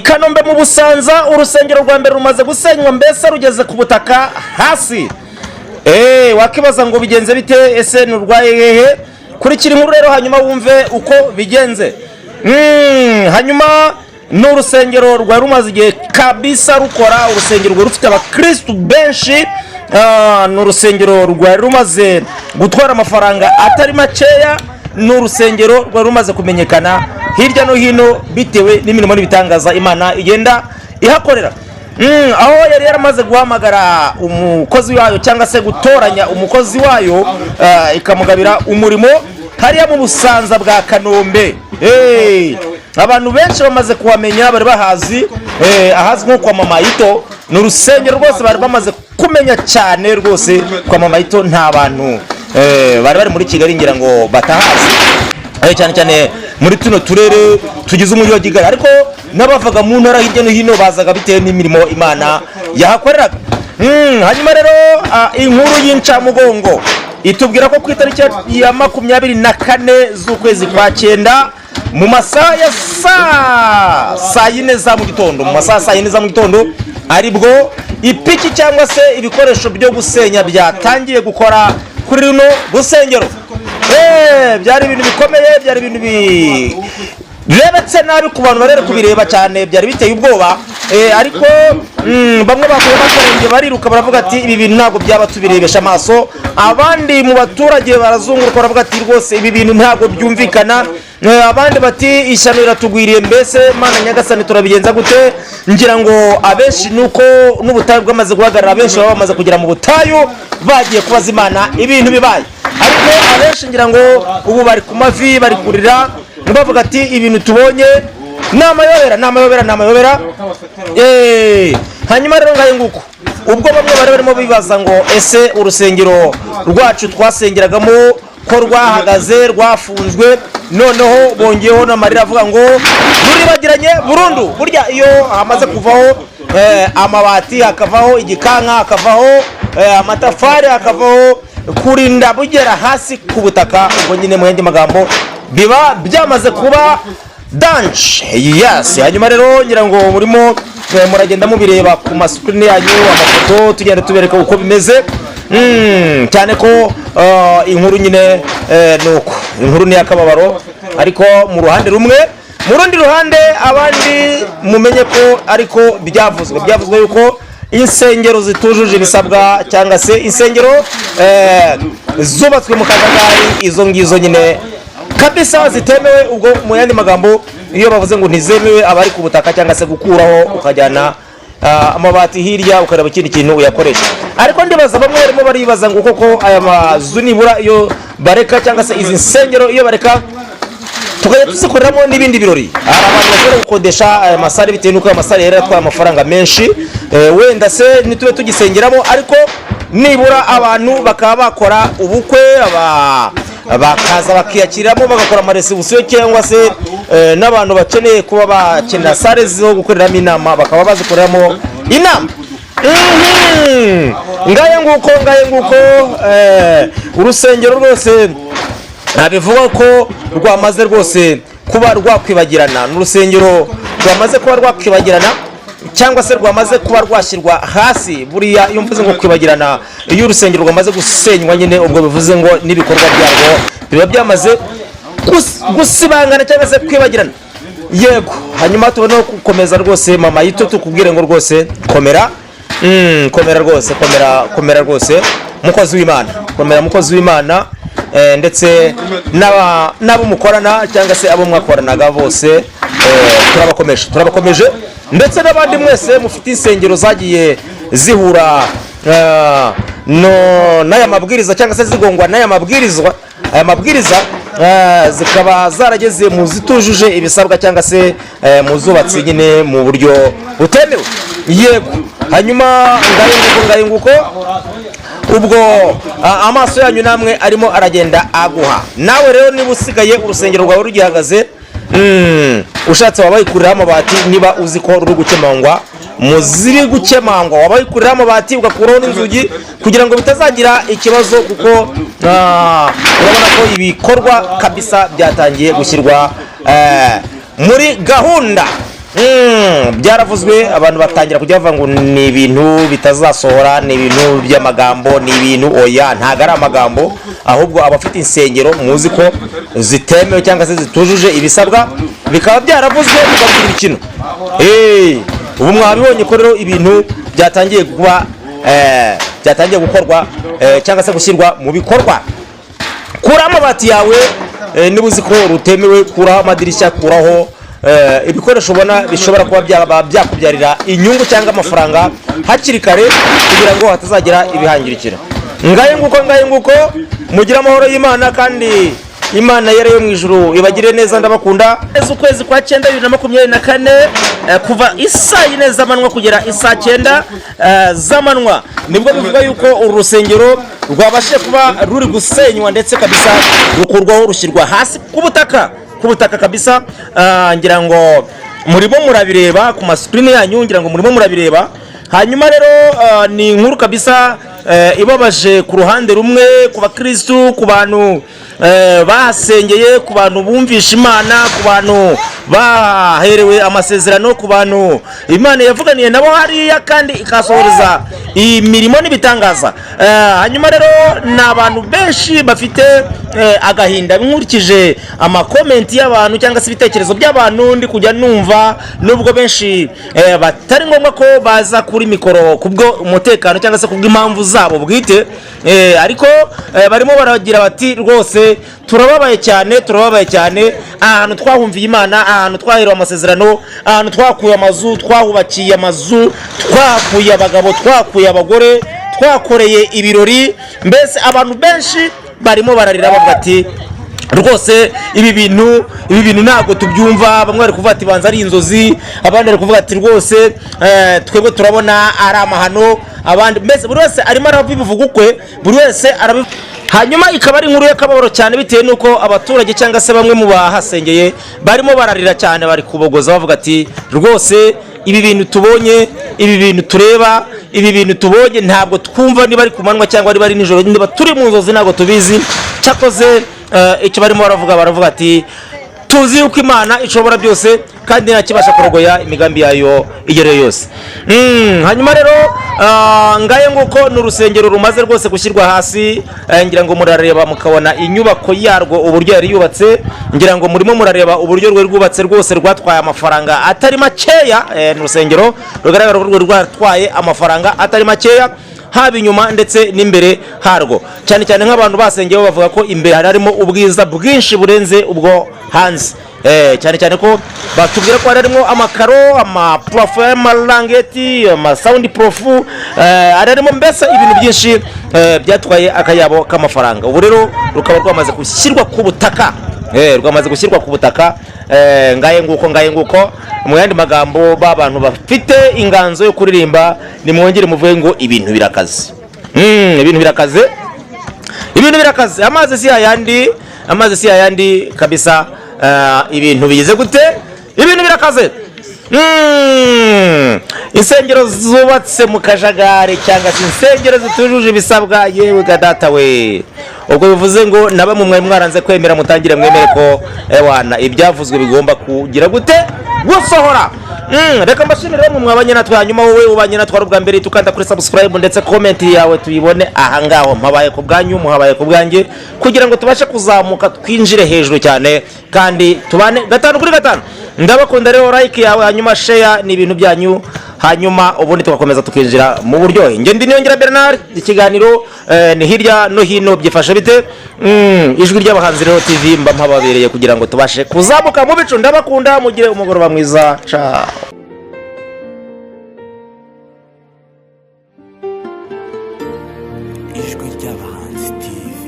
Kanombe mu Busanza urusengero rwa mbere rumaze gusenywa mbese rugeze ku butaka hasi. Wakibaza ngo bigenze bite, ese nurwaye hehe? Kurikira inkuru rero hanyuma wumve uko bigenze. Hanyuma n'urusengero rwa rumaze igihe kabisa rukora, urusengero rufite abakristo benshi. N'urusengero rwa rumaze gutwara amafaranga atari makeya, n'urusengero rwa rumaze kumenyekana hirya no hino bitewe n'imirimo n'ibitangaza Imana igenda ihakorera. Aho yari yaramaze guhamagara umukozi wayo cyangwa se gutoranya umukozi wayo ikamugabira umurimo hariya mu Busanza bwa Kanombe. Abantu benshi bamaze kuhamenya, bari bahazi, ahazwi nko kwa Mama Ito. N'urusengero rwose bari bamaze kumenya cyane rwose. Kwa Mama Ito nta bantu bari muri Kigali ngira ngo batahazi, cyane cyane muri tuno turere tugize umujyi wa Kigali, ariko n'abavaga mu ntara hirya no hino bazaga bitewe n'imirimo Imana yahakoreraga. Hanyuma rero inkuru y'incamugongo itubwira ko ku itariki ya 24 z'ukwezi kwa 9 mu masaha ya saa 4 za mu gitondo, mu masaha saa 4 za mu gitondo aribwo ipiki cyangwa se ibikoresho byo gusenya byatangiye gukora kuri runo rusengero. Byari ibintu bikomeye, byari ibintu birebetse nabi ku bantu barere kubireba cyane, byari biteye ubwoba. Ariko bamwe bakuye bakarenge bariruka baravuga ati ibi bintu ntabwo byaba tubirebesha amaso. Abandi mu baturage barazunguruka baravuga ati rwose ibi bintu ntabwo byumvikana. Abandi bati ishyano riratugwiriye, mbese Mana Nyagasani turabigenza gute? Ngira ngo abenshi nuko n'ubutayu bwamaze guhagarara, abenshi baba bamaze kugera mu butayu bagiye kubaza Imana ibintu bibaye. Ariko abenshi ngira ngo ubu bari ku mavi bari kurira bavuga ati ibintu tubonye n'amayobera. Hanyuma rero ngaye nguko ubwo bamwe bari barimo bibaza ngo ese urusengero rwacu twasengeragamo ko rwahagaze rwafunzwe, noneho bongeyeho n'amarira avuga ngo ruribagiranye burundu. Burya iyo hamaze kuvaho amabati, hakavaho igikanka, hakavaho amatafari, hakavaho kurinda bugera hasi ku butaka, ubwo nyine mu yandi magambo biba byamaze kuba danje. Yes. Hanyuma rero ngira ngo murimo muragenda mubireba ku mascreen yanyu, amafoto tugenda tubereka uko bimeze. Cyane ko inkuru nyine nuko inkuru ni yakababaro, ariko mu ruhande rumwe, mu rundi ruhande abandi mumenye ko ariko byavuzwe yuko insengero zitujuje ibisabwa cyangwa se insengero zubatswe mu kajagari, izo ngizo nyine kabisa zitemewe. Ubwo mu yandi magambo iyo bavuze ngo ntizemewe abari ku butaka cyangwa se gukuraho ukajyana amabati hirya ukareba ikindi kintu uyakoresha. Ariko ndibaza bamwe barimo baribaza ngo koko aya mazu nibura iyo bareka cyangwa se izi nsengero iyo bareka tukajya tuzikoreramo n'ibindi birori, hari abantu bashobora gukodesha aya masare bitewe n'uko aya masare yari atwaye amafaranga menshi, wenda se ntitube tugisengeramo, ariko nibura abantu bakaba bakora ubukwe, bakaza bakiyakiriramo bagakora amaresebusiyo, cyangwa se n'abantu bakeneye kuba bakenera sare zo gukoreramo inama bakaba bazikoreramo inama. Ngaye nguko urusengero rwose nabivuga ko rwamaze rwose kuba rwakwibagirana. N'urusengero rwamaze kuba rwakwibagirana cyangwa se rwamaze kuba rwashyirwa hasi. Buriya iyo mvuze ngo kwibagirana, iyo urusengero rwamaze gusenywa nyine ubwo bivuze ngo n'ibikorwa byarwo biba byamaze gusibangana cyangwa se kwibagirana. Yego. Hanyuma tubone gukomeza rwose Mama Ito tukubwire ngo rwose komera, komera rwose, komera rwose mukozi w'Imana, komera mukozi w'Imana, ndetse n'abo mukorana cyangwa se abo mwakoranaga bose turabakomeje, ndetse n'abandi mwese mufite insengero zagiye zihura n'aya mabwiriza cyangwa se zigongwa n'aya mabwiriza, zikaba zarageze mu zitujuje ibisabwa cyangwa se mu zubatse nyine mu buryo butemewe. Yego. Hanyuma ngaye nguko ubwo amaso yanyu namwe arimo aragenda aguha. Nawe rero niba usigaye urusengero rwawe rugihagaze, ushatse wabayikuriraho amabati, niba uzi ko ruri gukemangwa muziri gukemangwa, wabayikuriraho amabati ugakuraho n'inzugi kugira ngo bitazagira ikibazo, kuko urabona ko ibikorwa kabisa byatangiye gushyirwa muri gahunda. byaravuzwe abantu batangira kujya bavuga ngo ni ibintu bitazasohora, ni ibintu by'amagambo, ni ibintu oya, ntago ari amagambo, ahubwo abafite insengero muzi ko zitemewe cyangwa se zitujuje ibisabwa bikaba byaravuzwe bigakurikira ibikino. Ubu mwabibonye ko rero ibintu byatangiye kuba byatangiye gukorwa cyangwa se gushyirwa mu bikorwa. Kuraho amabati yawe niba uzi ko rutemewe, kuraho amadirishya, kuraho ibikoresho ubona bishobora kuba byakubyarira inyungu cyangwa amafaranga hakiri kare kugira ngo hatazagira ibihangirikira. Ngaye nguko mugira amahoro y'Imana kandi Imana yero mu ijuru ibagire neza, ndabakunda. Ukwezi kwa 9 2024 kuva isa 4 z'amanywa kugera isa 9 z'amanywa nibwo bivuga yuko uru rusengero rwabashe kuba ruri gusenywa ndetse kabisa rukurwaho rushyirwa hasi ku butaka kabisa. Ngira ngo murimo murabireba ku screen yanyu, ngira ngo murimo murabireba. Hanyuma rero ni inkuru kabisa ibabaje ku ruhande rumwe, ku bakristu, ku bantu bahasengeye, ku bantu bumvisha Imana, ku bantu baherewe amasezerano, ku bantu Imana yavuganiye nabo hariya kandi ikasohoreza imirimo n'ibitangaza. Hanyuma rero na abantu benshi bafite agahinda nkurikije amakomenti y'abantu cyangwa se ibitekerezo by'abantu ndi kujya numva, nubwo benshi batari ngombwa ko baza kuri mikoro kubwo umutekano cyangwa se kubwo impamvu zabo bwite, ariko barimo baragira bati rwose turababaye cyane, ahantu twahumviye Imana, ahantu twaherewe amasezerano, ahantu twakuye amazu, twahubakiye amazu, twakuye abagabo, twakuye abagore, twakoreye ibirori. Mbese abantu benshi barimo bararira bavuga ati rwose ibi bintu ntabwo tubyumva. Bamwe bari kuvuga ati banza ari inzozi, abandi bari kuvuga ati rwose twebwe turabona ari amahano, abandi mbese buri wese arimo arabivuga ukwe, buri wese arabivuga. Hanyuma ikaba ari inkuru y'akababaro cyane bitewe nuko abaturage cyangwa se bamwe mu bahasengeye barimo bararira cyane, bari kubogoza bavuga ati rwose ibi bintu tubonye, ibi bintu tureba, ibi bintu tubonye ntabwo twumva niba ari ku manywa cyangwa niba ari nijoro, niba turi mu nzozi ntabwo tubizi. Cyakoze icyo barimo baravuga ati tuzi yuko Imana ishobora byose kandi ntakibasha kurogoya imigambi yayo igere yose. Hanyuma rero ngaye nguko n'urusengero rumaze rwose gushyirwa hasi. Ngira ngo murareba mukabona inyubako yarwo uburyo yari yubatse, ngira ngo murimo murareba uburyo rwe rwubatse rwose rwatwaye amafaranga atari makeya. N'urusengero rugaragara ko rwatwaye amafaranga atari makeya, haba inyuma ndetse n'imbere harwo, cyane cyane nk'abantu basengeyeho bavuga ko imbere harimo ubwiza bwinshi burenze ubwo hanze. Cyane cyane ko batubwira ko harimo amakaro, amaprofo y'amarangeti, amasound profu, harimo mbese ibintu byinshi byatwaye akayabo k'amafaranga. Ubu rero rukaba rwamaze gushyirwa ku butaka, ngaye nguko mu yandi magambo b'abantu bafite inganzo yo kuririmba nimwongere muvuge ngo ibintu birakaze. Ibintu birakaze, amazi si yayandi kabisa. Ibintu bigize gute? Ibintu birakaze. Insengero zubatse mu kajagari cyangwa se insengero zitujuje ibisabwa, yewe gadata we. Ubwo bivuze ngo naba mu mwari mwaranze kwemera mutangire mwemere ko ewana ibyavuzwe bigomba kugira gute gusohora. Reka mbashimire mu mwabanye natwe, hanyuma wowe ubanye natwe ubwa mbere tukanda kuri subscribe ndetse comment yawe tuyibone aha ngaho. Mpabaye ku bwanyu, muhabaye ku bwanjye, kugira ngo tubashe kuzamuka twinjire hejuru cyane kandi tubane 5 kuri 5. Ndabakunda rero, like yawe hanyuma share ni ibintu byanyu, hanyuma ubundi tugakomeza tukinjira mu buryohe. Nge ndi Niyongira Bernard, ikiganiro ni hirya no hino byifashe bite. Ijwi ry'abahanzi rero TV mba mpababereye kugira ngo tubashe kuzamuka mu bicu. Ndabakunda, mugire umugoroba mwiza. Ciao. Ijwi ry'abahanzi TV.